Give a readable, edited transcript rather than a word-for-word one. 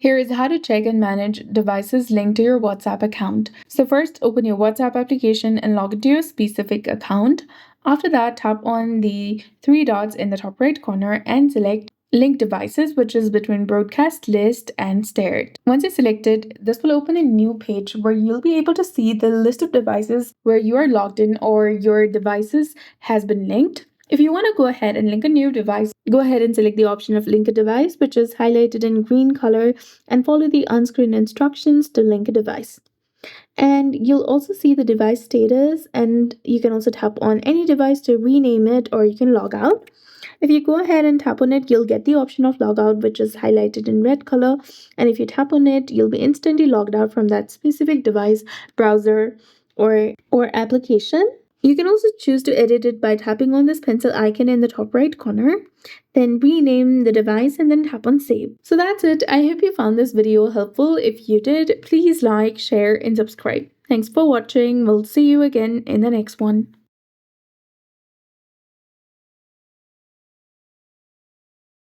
Here is how to check and manage devices linked to your WhatsApp account. So first, open your WhatsApp application and log into your specific account. After that, tap on the three dots in the top right corner and select Link Devices, which is between Broadcast List and Shared. Once you select it, this will open a new page where you'll be able to see the list of devices where you are logged in or your devices has been linked. If you want to go ahead and link a new device, go ahead and select the option of Link a Device, which is highlighted in green color, and follow the on-screen instructions to link a device. And you'll also see the device status, and you can also tap on any device to rename it, or you can log out. If you go ahead and tap on it, you'll get the option of logout, which is highlighted in red color. And if you tap on it, you'll be instantly logged out from that specific device, browser, or application. You can also choose to edit it by tapping on this pencil icon in the top right corner, then rename the device and then tap on save. So that's it. I hope you found this video helpful. If you did, please like, share, and subscribe. Thanks for watching. We'll see you again in the next one.